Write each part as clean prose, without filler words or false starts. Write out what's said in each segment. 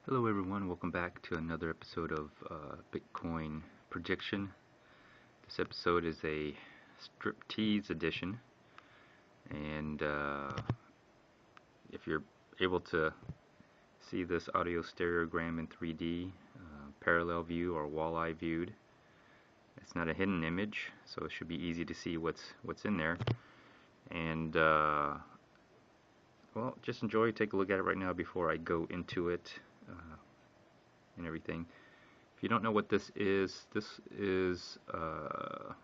Hello everyone, welcome back to another episode of Bitcoin Prediction. This episode is a Tease edition, and if you're able to see this audio stereogram in 3D, parallel view or walleye viewed, it's not a hidden image, so it should be easy to see what's in there. And well, just enjoy, take a look at it right now before I go into it. And everything. If you don't know what this is a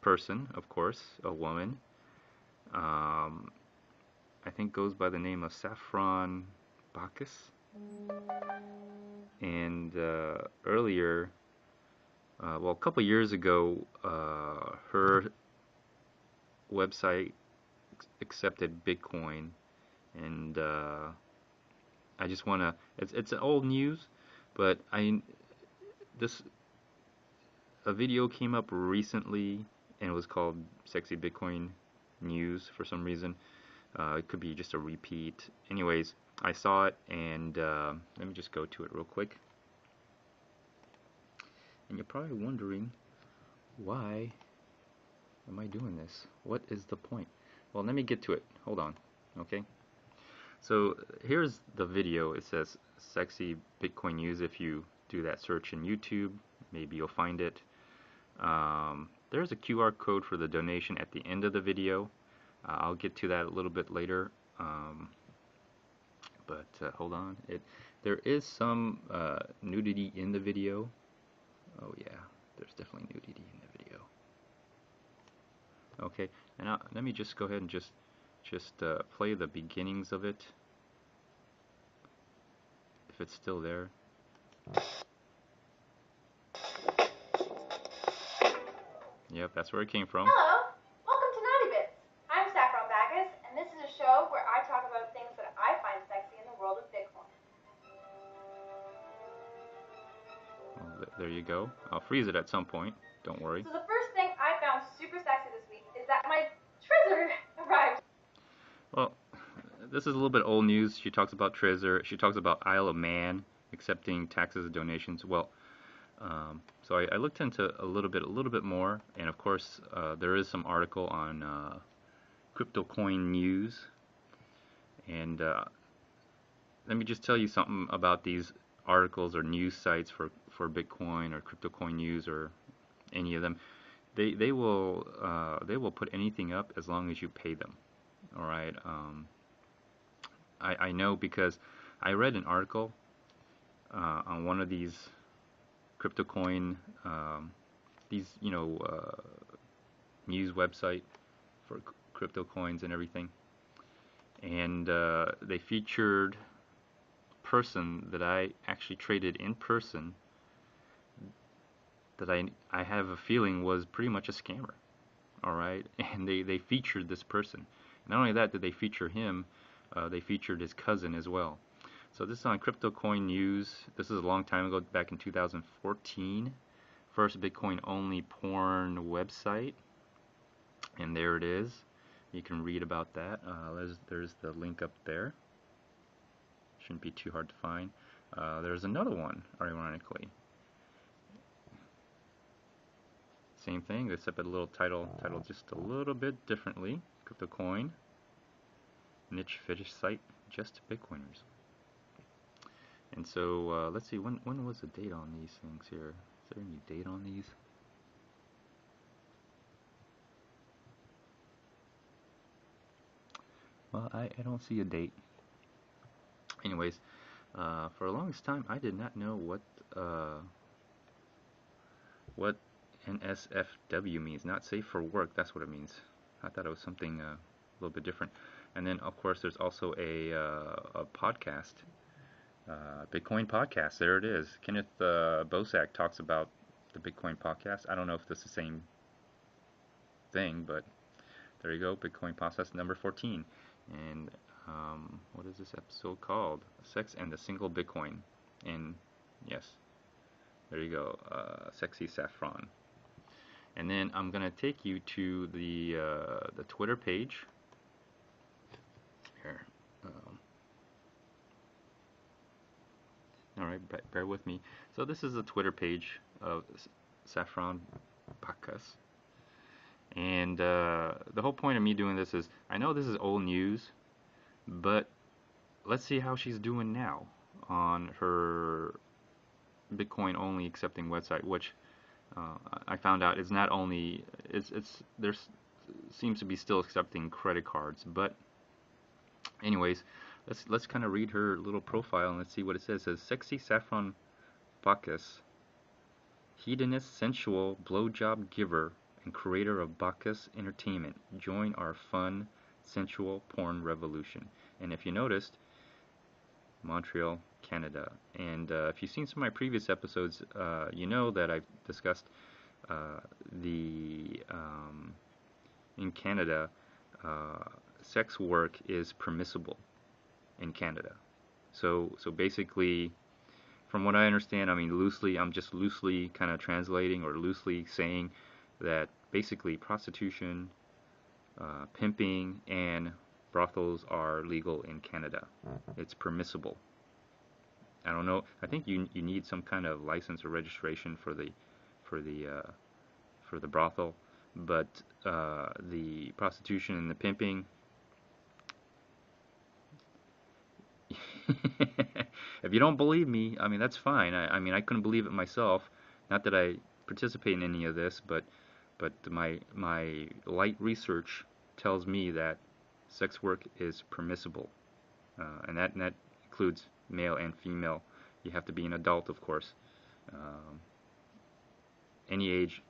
person, of course, a woman. I think goes by the name of Saffron Bacchus. And earlier, well, a couple years ago, her website accepted Bitcoin, and I just want to, it's old news, but a video came up recently, and it was called Sexy Bitcoin News for some reason. It could be just a repeat. Anyways, I saw it, and let me just go to it real quick. And you're probably wondering, why am I doing this? What is the point? Well, let me get to it. Hold on, okay? So here's the video. It says Sexy Bitcoin News. If you do that search in YouTube, maybe you'll find it. There's a QR code for the donation at the end of the video. I'll get to that a little bit later. But hold on. There is some nudity in the video. Oh yeah, there's definitely nudity in the video. Okay, and let me just go ahead and just play the beginnings of it, if it's still there. Yep, that's where it came from. Hello, welcome to Naughty Bits. I'm Saffron Bacchus, and this is a show where I talk about things that I find sexy in the world of Bitcoin. Well, there you go. I'll freeze it at some point, don't worry. So the first thing I found super sexy this week is that my Trezor arrived. Well, this is a little bit old news. She talks about Trezor. She talks about Isle of Man accepting taxes and donations. Well, so I looked into a little bit more, and of course there is some article on Crypto Coin News. And let me just tell you something about these articles or news sites for Bitcoin or Crypto Coin News or any of them. They will put anything up as long as you pay them. All right. I know because I read an article on one of these crypto coin, these news website for crypto coins and everything, and they featured a person that I actually traded in person that I have a feeling was pretty much a scammer. All right, and they featured this person. Not only that, did they feature him, they featured his cousin as well. So this is on Crypto Coin News. This is a long time ago, back in 2014. First Bitcoin only porn website. And there it is. You can read about that. There's the link up there. Shouldn't be too hard to find. There's another one, ironically. Same thing, except a little title just a little bit differently. Crypto Coin. Niche fetish site, just Bitcoiners. And so let's see, when was the date on these things here? Is there any date on these? Well, I don't see a date. Anyways, for the longest time I did not know what NSFW means. Not safe for work, that's what it means. I thought it was something a little bit different. And then of course there's also a podcast, Bitcoin podcast. There it is. Kenneth Bosak talks about the Bitcoin podcast. I don't know if this is the same thing, but there you go. Bitcoin podcast number 14. And what is this episode called? Sex and the Single Bitcoin. And yes, there you go. Sexy Saffron. And then I'm gonna take you to the Twitter page. Here. right, bear with me. So this is the Twitter page of Saffron Bacchus. And the whole point of me doing this is, I know this is old news, but let's see how she's doing now on her Bitcoin only accepting website, which I found out is not only it's there's seems to be still accepting credit cards. But anyways, let's kind of read her little profile and let's see what it says. It says, sexy Saffron Bacchus, hedonist, sensual, blowjob giver, and creator of Bacchus Entertainment. Join our fun, sensual porn revolution. And if you noticed, Montreal, Canada. And if you've seen some of my previous episodes, you know that I've discussed the in Canada, sex work is permissible in Canada. So basically, from what I understand, I mean loosely, I'm just loosely kind of translating or loosely saying that basically prostitution, pimping, and brothels are legal in Canada. It's permissible. I don't know. I think you need some kind of license or registration for the brothel, but the prostitution and the pimping. If you don't believe me, I mean that's fine. I mean I couldn't believe it myself. Not that I participate in any of this, but my light research tells me that sex work is permissible, and that includes male and female. You have to be an adult, of course. Any age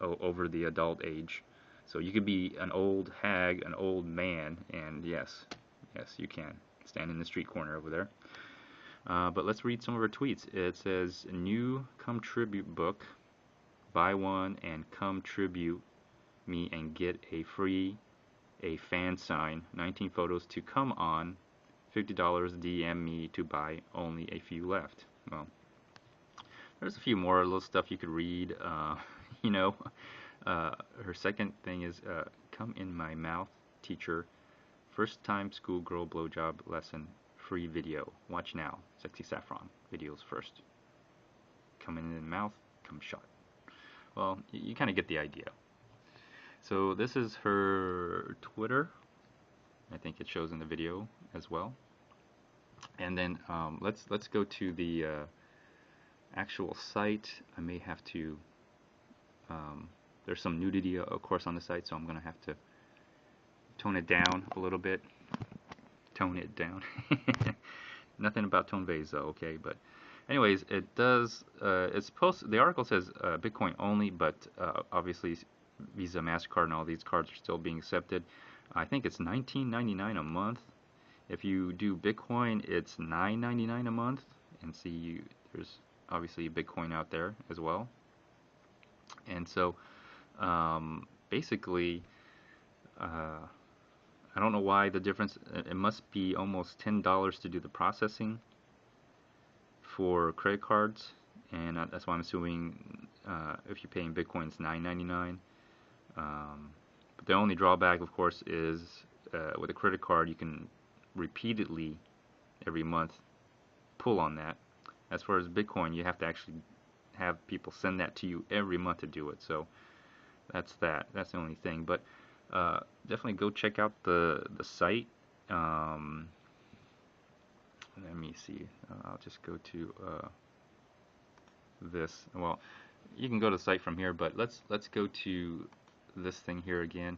over the adult age. So you could be an old hag, an old man, and yes, you can stand in the street corner over there. But let's read some of her tweets. It says, new come tribute book, buy one and come tribute me and get a fan sign, 19 photos to come on, $50 DM me to buy, only a few left. Well, there's a few more little stuff you could read. You know, her second thing is, come in my mouth, teacher. First time schoolgirl blowjob lesson, free video. Watch now. Sexy Saffron. Videos first. Come in the mouth, come shot. Well, you kind of get the idea. So this is her Twitter. I think it shows in the video as well. And then let's go to the actual site. I may have to. There's some nudity, of course, on the site, so I'm gonna have to tone it down a little bit. Tone it down. Nothing about tone vase though, okay? But anyways, it does. It's supposed. The article says Bitcoin only, but obviously Visa, MasterCard, and all these cards are still being accepted. I think it's $19.99 a month. If you do Bitcoin, it's $9.99 a month. And see, there's obviously Bitcoin out there as well. And so, basically, I don't know why the difference. It must be almost $10 to do the processing for credit cards, and that's why I'm assuming if you pay in Bitcoin, it's $9.99. But the only drawback, of course, is with a credit card, you can repeatedly every month pull on that. As far as Bitcoin, you have to actually have people send that to you every month to do it. So that's that. That's the only thing. But definitely go check out the site. Let me see. I'll just go to this. Well, you can go to the site from here, but let's go to this thing here again.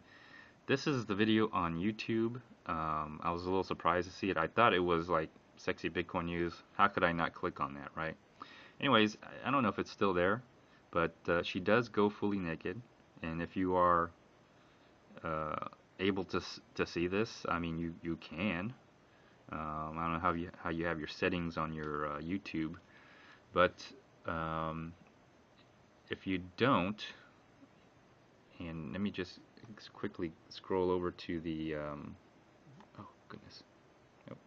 This is the video on YouTube. I was a little surprised to see it. I thought it was like sexy Bitcoin news. How could I not click on that, right? Anyways, I don't know if it's still there, but she does go fully naked. And if you are able to see this, I mean, you can. I don't know how you have your settings on your YouTube, but if you don't, and let me just quickly scroll over to the oh goodness. Nope.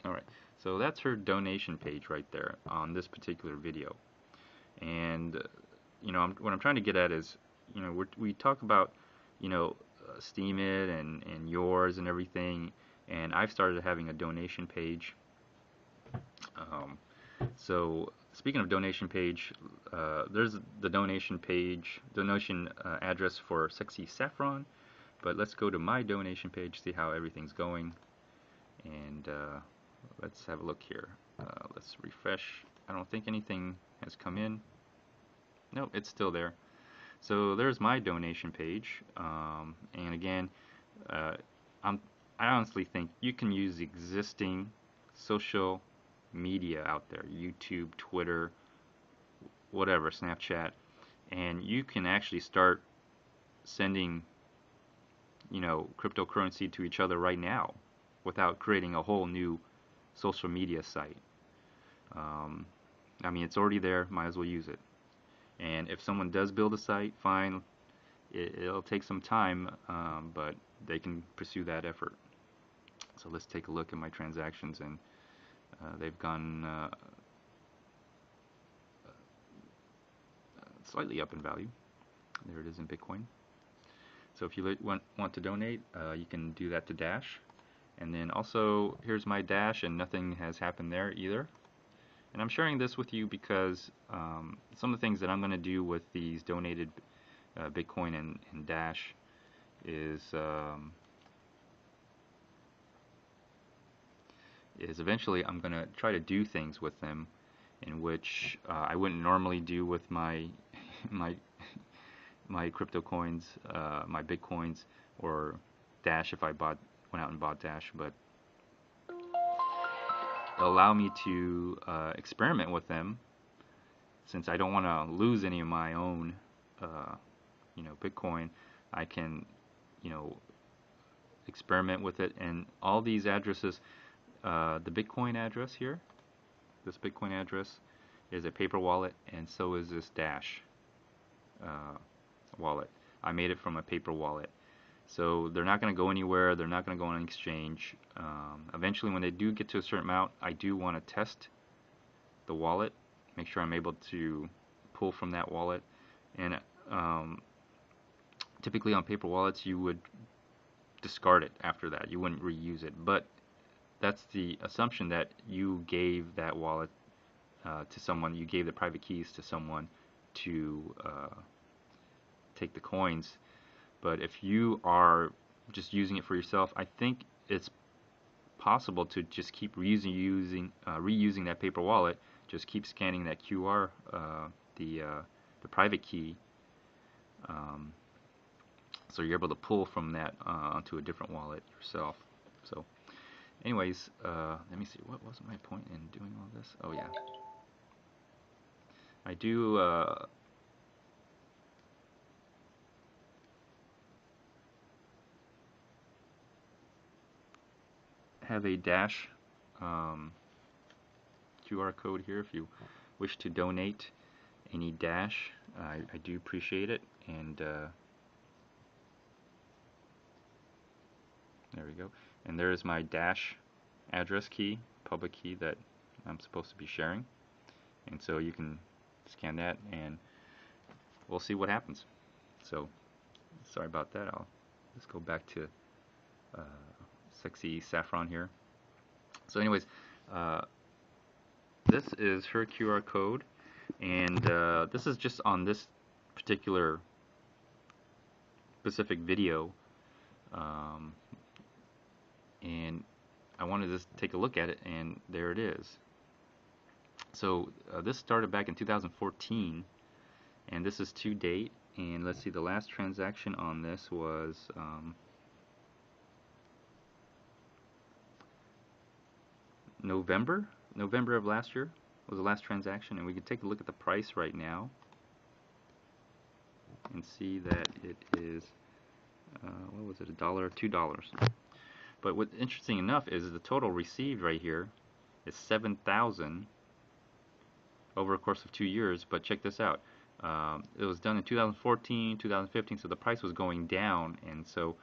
All right, so that's her donation page right there on this particular video. And you know, what I'm trying to get at is, you know, we talk about, you know, Steam It and yours and everything, and I've started having a donation page, Um, so speaking of donation page, there's the donation address for Sexy Saffron. But let's go to my donation page, see how everything's going, and let's have a look here. Let's refresh. I don't think anything has come in. Nope, it's still there. So there's my donation page, and again, uh, I honestly think you can use existing social media out there, YouTube, Twitter, whatever, Snapchat, and you can actually start sending, cryptocurrency to each other right now without creating a whole new social media site. Um, I mean, it's already there, might as well use it. And if someone does build a site, fine, it'll take some time, but they can pursue that effort. So let's take a look at my transactions, and they've gone slightly up in value. There it is in Bitcoin. So if you want to donate, you can do that to Dash. And then also, here's my Dash, and nothing has happened there either. And I'm sharing this with you because some of the things that I'm going to do with these donated Bitcoin and Dash is eventually I'm going to try to do things with them in which I wouldn't normally do with my my crypto coins, my Bitcoins, or Dash if I went out and bought Dash, but allow me to experiment with them since I don't want to lose any of my own, Bitcoin. I can, experiment with it, and all these addresses, the Bitcoin address here, this Bitcoin address is a paper wallet, and so is this Dash wallet. I made it from a paper wallet. So they're not going to go anywhere. They're not going to go on an exchange. Eventually, when they do get to a certain amount, I do want to test the wallet, make sure I'm able to pull from that wallet. And typically on paper wallets, you would discard it after that. You wouldn't reuse it. But that's the assumption that you gave that wallet to someone. You gave the private keys to someone to take the coins. But if you are just using it for yourself, I think it's possible to just keep reusing that paper wallet. Just keep scanning that QR, the private key, so you're able to pull from that onto a different wallet yourself. So, anyways, let me see. What was my point in doing all this? Oh yeah, I do. Have a Dash QR code here if you wish to donate any Dash. I do appreciate it, and there we go. And there is my Dash address key, public key that I'm supposed to be sharing, and so you can scan that, and we'll see what happens. So sorry about that. Let's go back to Sexy Saffron here. So anyways, this is her QR code, and this is just on this particular specific video, and I wanted to take a look at it, and there it is. So this started back in 2014, and this is to date. And let's see, the last transaction on this was November of last year was the last transaction, and we can take a look at the price right now and see that it is what was it, $1, $2. But what's interesting enough is the total received right here is 7,000 over a course of 2 years. But check this out. It was done in 2014, 2015, so the price was going down, and so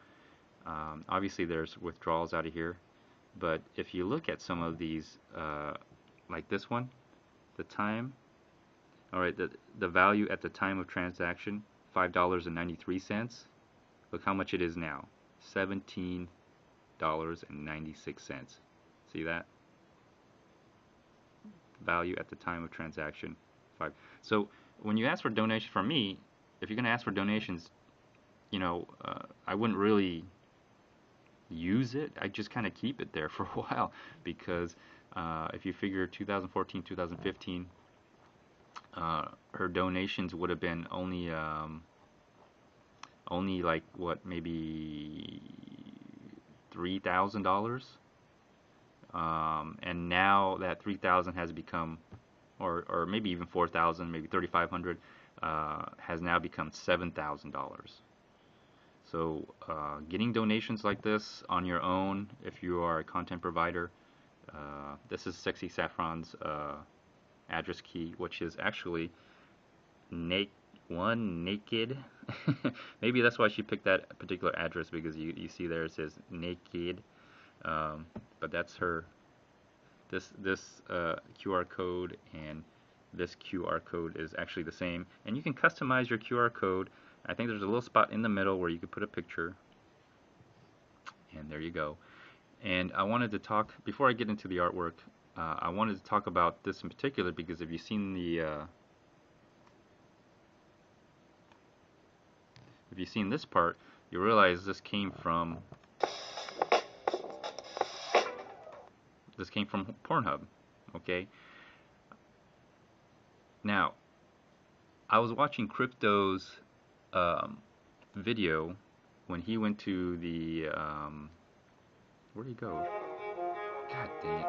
obviously there's withdrawals out of here. But if you look at some of these, like this one, the time, all right, the value at the time of transaction, $5.93. Look how much it is now, $17.96. See that? value at the time of transaction. 5. So when you ask for donations from me, if you're going to ask for donations, I wouldn't really use it. I just kind of keep it there for a while because if you figure 2014, 2015, her donations would have been only like what, maybe $3,000, and now that 3,000 has become, or maybe even 4,000, maybe 3,500, has now become $7,000. So getting donations like this on your own, if you are a content provider, this is Sexy Saffron's address key, which is actually naked. Maybe that's why she picked that particular address, because you see there it says naked, but that's her. This QR code and this QR code is actually the same, and you can customize your QR code. I think there's a little spot in the middle where you could put a picture, and there you go. And I wanted to talk, before I get into the artwork, I wanted to talk about this in particular because if you've seen this part, you realize this came from Pornhub. Okay. Now, I was watching Crypto's video when he went to the where'd he go? God dang it.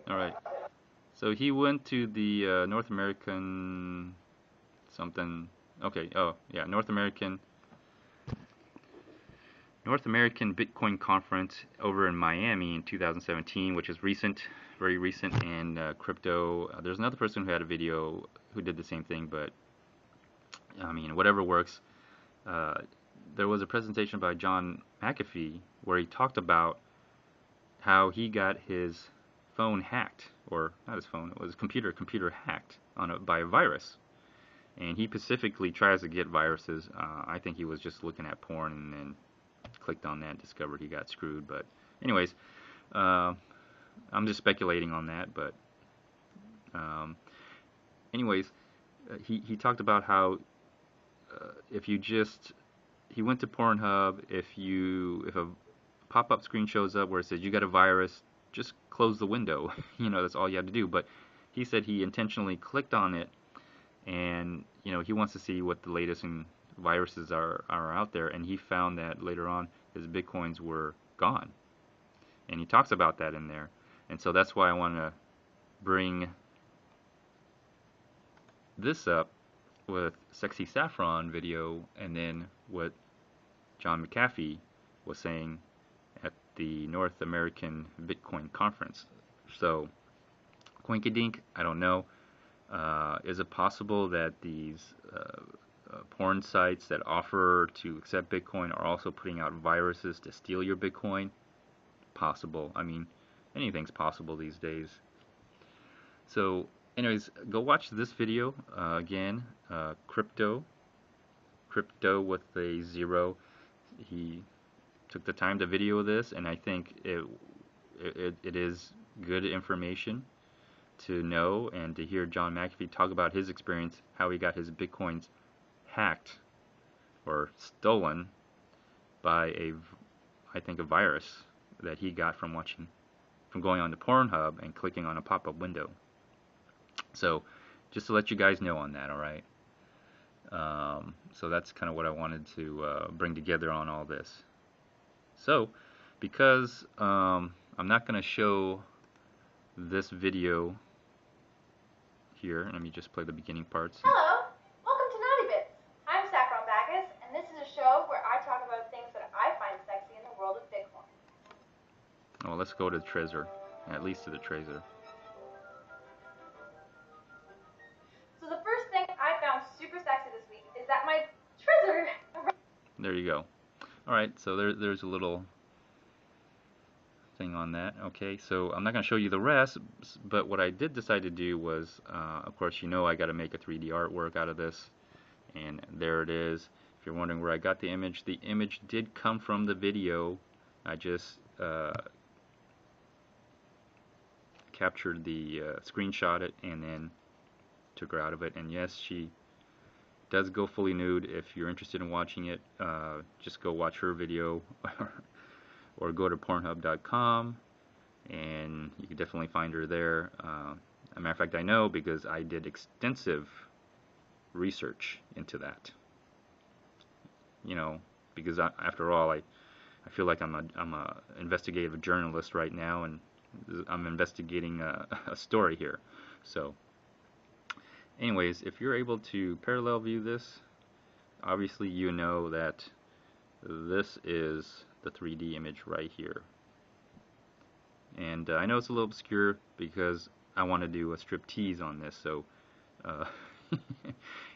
Alright, so he went to the North American something, okay, oh yeah, North American Bitcoin conference over in Miami in 2017, which is recent, very recent, and crypto, there's another person who had a video who did the same thing, but I mean, whatever works. There was a presentation by John McAfee where he talked about how he got his phone hacked, or not his phone, it was his computer hacked by a virus. And he specifically tries to get viruses. I think he was just looking at porn and then clicked on that and discovered he got screwed. But anyways, I'm just speculating on that. But anyways, he talked about how he went to Pornhub, if a pop-up screen shows up where it says you got a virus, just close the window. That's all you have to do. But he said he intentionally clicked on it, and he wants to see what the latest viruses are out there, and he found that later on his bitcoins were gone, and he talks about that in there. And so that's why I want to bring this up with Sexy Saffron video, and then what John McAfee was saying at the North American Bitcoin conference. So, Coinkydink, I don't know. Is it possible that these porn sites that offer to accept Bitcoin are also putting out viruses to steal your Bitcoin? Possible. I mean, anything's possible these days. So, anyways, go watch this video again. Crypto with a 0. He took the time to video this, and I think it is good information to know, and to hear John McAfee talk about his experience, how he got his bitcoins hacked or stolen by I think a virus that he got from going on to Pornhub and clicking on a pop-up window. So just to let you guys know on that, all right? So that's kind of what I wanted to bring together on all this. So because I'm not going to show this video here, let me just play the beginning parts. Hello, welcome to Naughty Bits. I'm Saffron Backus, and this is a show where I talk about things that I find sexy in the world of Bitcoin. Oh, let's go to the Trezor, at least to the Trezor. So the first thing I found super sexy this week is that my Trezor. There you go. All right, so there's a little thing on that. Okay, so I'm not going to show you the rest, but what I did decide to do was, of course, I got to make a 3D artwork out of this, and there it is. If you're wondering where I got the image did come from the video. I just captured the screenshot it and then took her out of it. And yes, she does go fully nude. If you're interested in watching it, just go watch her video or go to pornhub.com and you can definitely find her there. As a matter of fact, I know because I did extensive research into that. You know, because after all, I feel like I'm a investigative journalist right now, and I'm investigating a story here. So, anyways, if you're able to parallel view this, obviously you know that this is the 3D image right here. And I know it's a little obscure because I want to do a strip tease on this. So,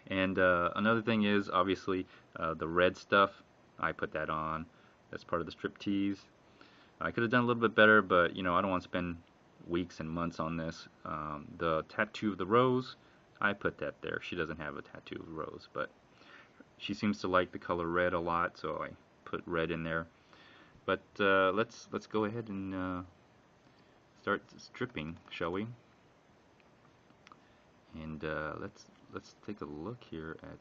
and another thing is obviously the red stuff. I put that on as part of the strip tease. I could have done a little bit better, but you know I don't want to spend weeks and months on this. The tattoo of the rose, I put that there. She doesn't have a tattoo of the rose, but she seems to like the color red a lot, so I put red in there. But let's go ahead and start stripping, shall we? And let's take a look here at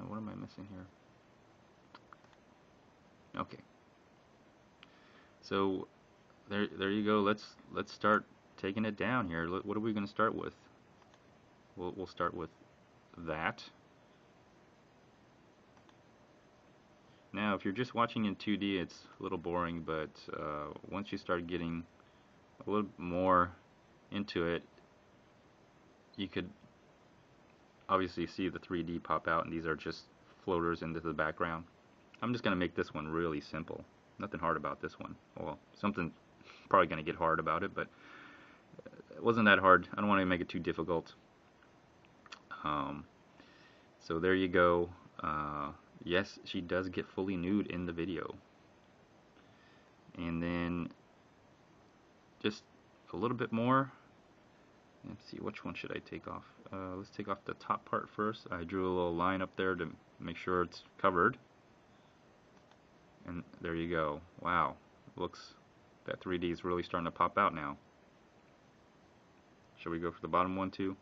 what am I missing here? Okay. So there you go. Let's start taking it down here. What are we going to start with? We'll start with that. Now, if you're just watching in 2D, it's a little boring, but once you start getting a little more into it, you could obviously see the 3D pop out, and these are just floaters into the background. I'm just going to make this one really simple. Nothing hard about this one. Well, something probably going to get hard about it, but it wasn't that hard. I don't want to make it too difficult. So there you go. Yes, she does get fully nude in the video. And then just a little bit more. Let's see, which one should I take off? Let's take off the top part first. I drew a little line up there to make sure it's covered. And there you go. Wow, looks, that 3D is really starting to pop out now. Should we go for the bottom one too?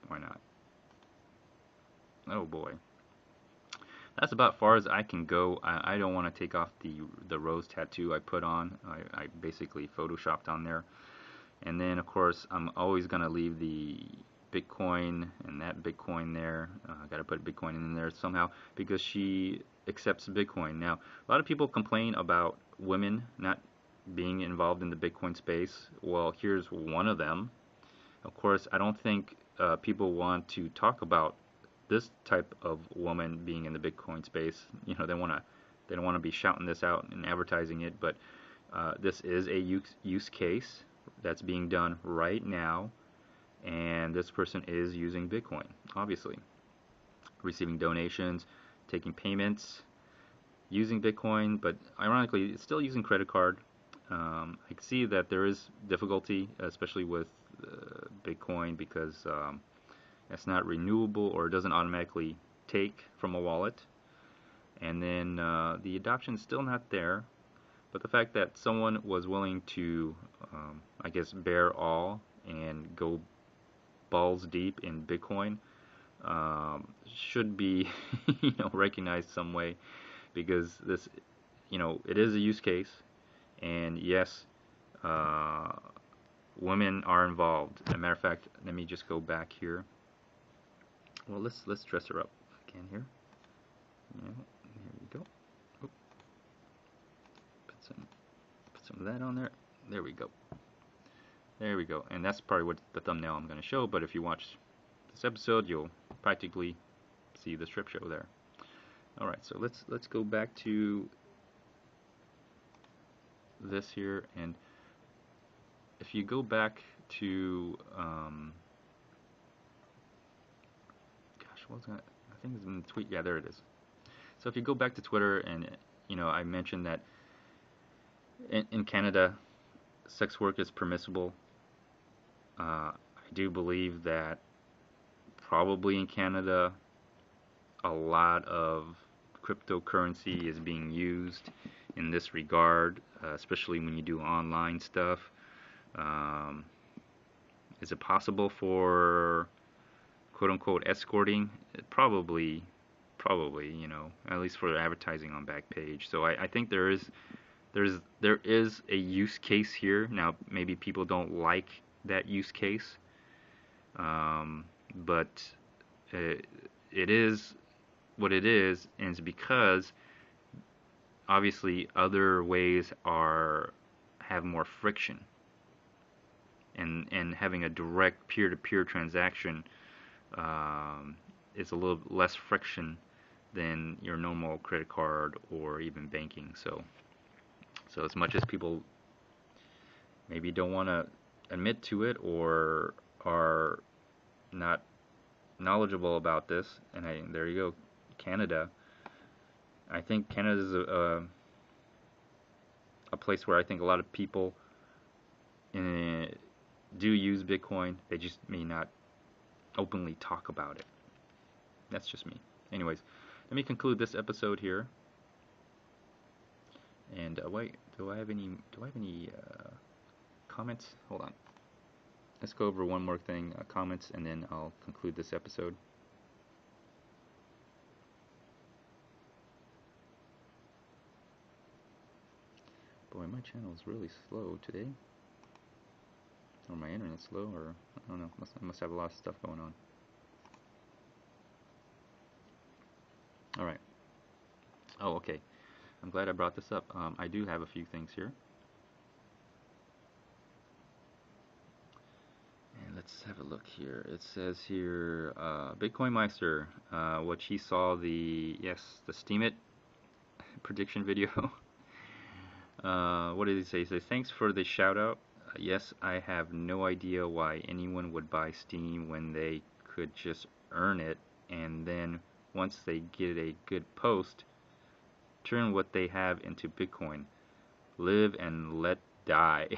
Why not? Oh boy. That's about far as I can go. I don't want to take off the rose tattoo I put on. I basically photoshopped on there. And then of course I'm always going to leave the Bitcoin and that Bitcoin there. I got to put Bitcoin in there somehow because she accepts Bitcoin. Now, a lot of people complain about women not being involved in the Bitcoin space. Well, here's one of them. Of course, I don't think people want to talk about this type of woman being in the Bitcoin space. You know, they don't want to be shouting this out and advertising it, but this is a use case that's being done right now, and this person is using Bitcoin, obviously, receiving donations, taking payments, using Bitcoin, but ironically, it's still using credit card. I can see that there is difficulty, especially with Bitcoin, because it's not renewable or it doesn't automatically take from a wallet. And then the adoption is still not there. But the fact that someone was willing to, I guess, bear all and go balls deep in Bitcoin should be, you know, recognized some way, because this, you know, it is a use case, and yes, women are involved. As a matter of fact, let me just go back here. Well, let's dress her up again here. Yeah, here we go. Oop. Put some of that on there. There we go. There we go. And that's probably what the thumbnail I'm going to show. But if you watch this episode, you'll practically see the strip show there. All right. So let's go back to this here, and if you go back to I think it's in the tweet. Yeah, there it is. So if you go back to Twitter, and you know, I mentioned that in Canada, sex work is permissible. I do believe that probably in Canada, a lot of cryptocurrency is being used in this regard, especially when you do online stuff. Um, is it possible for quote unquote escorting? Probably, at least for advertising on Backpage. So I think there is a use case here. Now maybe people don't like that use case, but it is what it is, and it's because obviously other ways have more friction, and having a direct peer-to-peer transaction is a little less friction than your normal credit card or even banking. So as much as people maybe don't want to admit to it or are not knowledgeable about this, and there you go, Canada. I think Canada is a place where I think a lot of people do use Bitcoin. They just may not openly talk about it. That's just me. Anyways, let me conclude this episode here. And wait, do I have any comments? Hold on. Let's go over one more thing, comments, and then I'll conclude this episode. Boy, my channel is really slow today. Or my internet's slow, or I don't know. I must have a lot of stuff going on. Alright. Oh, okay. I'm glad I brought this up. I do have a few things here. And let's have a look here. It says here, Bitcoin Meister, what he saw the Steam It prediction video. What did he say? He says, thanks for the shout out. Yes, I have no idea why anyone would buy Steam when they could just earn it, and then once they get a good post, turn what they have into Bitcoin. Live and let die.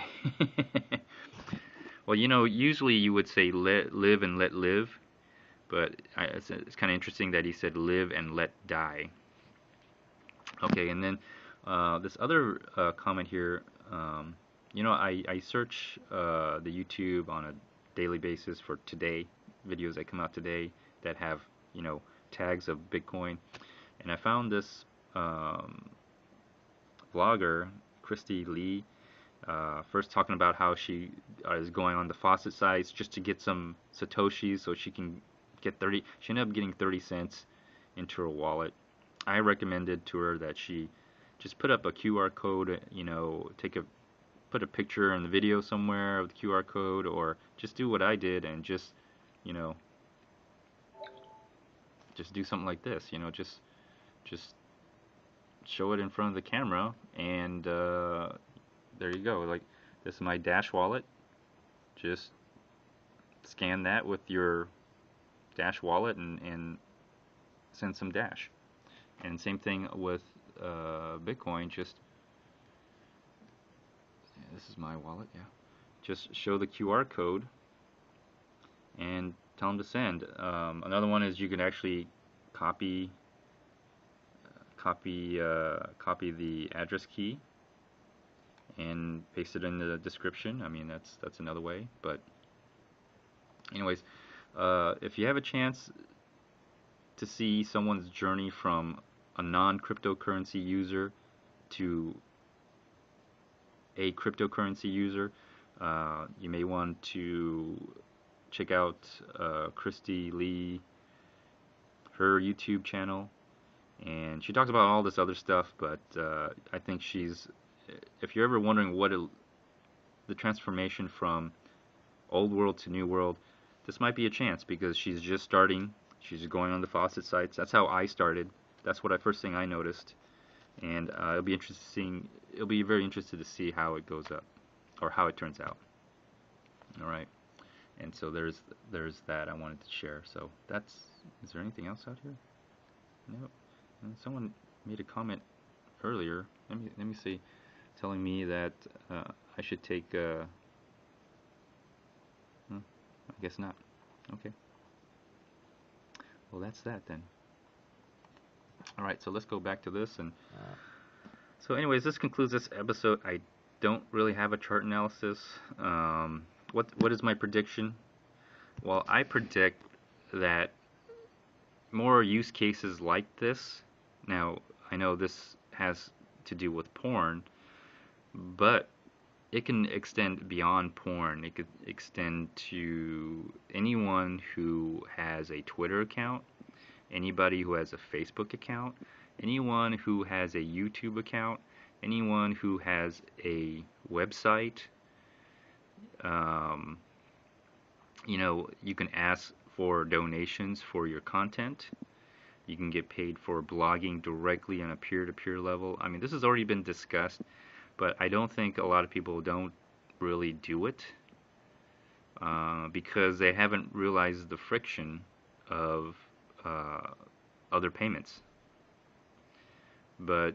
Well, usually you would say live and let live, but it's kind of interesting that he said live and let die. Okay, and then this other comment here, I search the YouTube on a daily basis for today, videos that come out today that have, tags of Bitcoin. And I found this vlogger, Christy Lee, first talking about how she is going on the faucet sites just to get some Satoshis so she can get 30. She ended up getting 30 cents into her wallet. I recommended to her that she just put up a QR code, put a picture in the video somewhere of the QR code, or just do what I did and just do something like this, just show it in front of the camera, and there you go. Like, this is my Dash wallet. Just scan that with your Dash wallet and send some Dash. And same thing with Bitcoin. Just this is my wallet. Yeah. Just show the QR code and tell them to send. Another one is you can actually copy the address key and paste it in the description. I mean, that's another way. But anyways, if you have a chance to see someone's journey from a non-cryptocurrency user to a cryptocurrency user, you may want to check out Christy Lee, her YouTube channel. And she talks about all this other stuff, but I think if you're ever wondering the transformation from old world to new world, this might be a chance, because she's just starting. She's going on the faucet sites. That's how I started. That's what first thing I noticed. And it'll be very interesting to see how it goes up, or how it turns out. All right. And so there's that I wanted to share. So is there anything else out here? No. And someone made a comment earlier. Let me see, telling me that I should take. I guess not. Okay. Well, that's that then. All right, so let's go back to this. And so, anyways, this concludes this episode. I don't really have a chart analysis. What is my prediction? Well, I predict that more use cases like this. Now, I know this has to do with porn, but it can extend beyond porn. It could extend to anyone who has a Twitter account, anybody who has a Facebook account, anyone who has a YouTube account, anyone who has a website. You can ask for donations for your content. You can get paid for blogging directly on a peer-to-peer level. I mean, this has already been discussed, but I don't think a lot of people don't really do it because they haven't realized the friction of other payments. But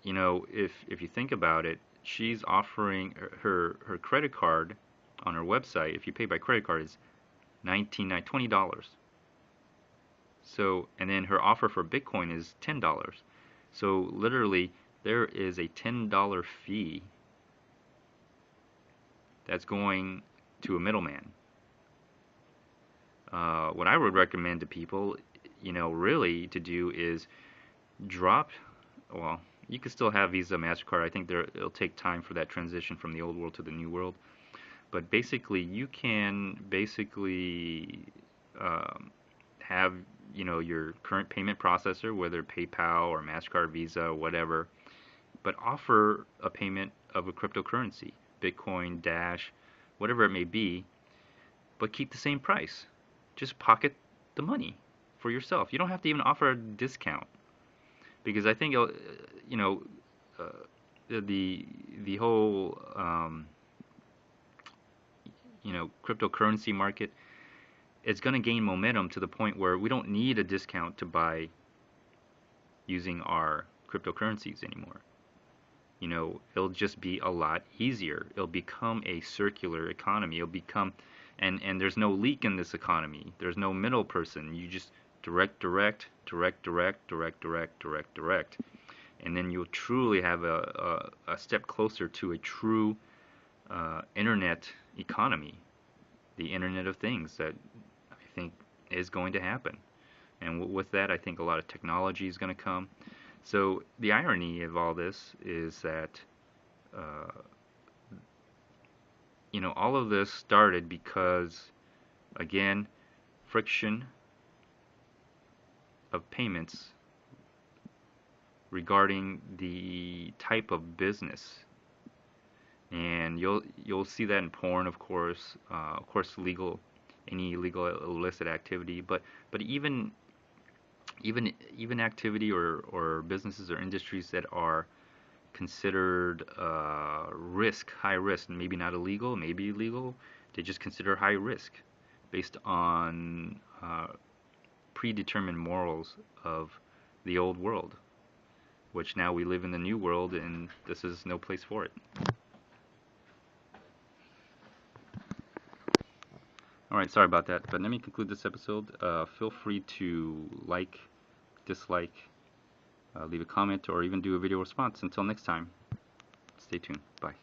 if you think about it, she's offering her credit card on her website. If you pay by credit card, is $20. So, and then her offer for Bitcoin is $10. So literally, there is a $10 fee that's going to a middleman. What I would recommend to people, really to do is drop. Well, you can still have Visa, MasterCard. I think it'll take time for that transition from the old world to the new world. But basically, you can have your current payment processor, whether PayPal or MasterCard, Visa, whatever, but offer a payment of a cryptocurrency, Bitcoin, Dash, whatever it may be, but keep the same price. Just pocket the money for yourself. You don't have to even offer a discount, because I think the whole cryptocurrency market is going to gain momentum to the point where we don't need a discount to buy using our cryptocurrencies anymore. It'll just be a lot easier. It'll become a circular economy. It'll become, and there's no leak in this economy. There's no middle person. You just direct, and then you'll truly have a step closer to a true internet economy, the Internet of Things that I think is going to happen. And with that, I think a lot of technology is going to come. So the irony of all this is that, all of this started because, again, friction of payments regarding the type of business. And you'll see that in porn, of course, any illegal illicit activity, but even activity or businesses or industries that are considered high risk, maybe not illegal, maybe illegal, they just consider high risk based on predetermined morals of the old world, which now we live in the new world, and this is no place for it. Alright, sorry about that, but let me conclude this episode. Feel free to like, dislike, leave a comment, or even do a video response. Until next time, stay tuned. Bye.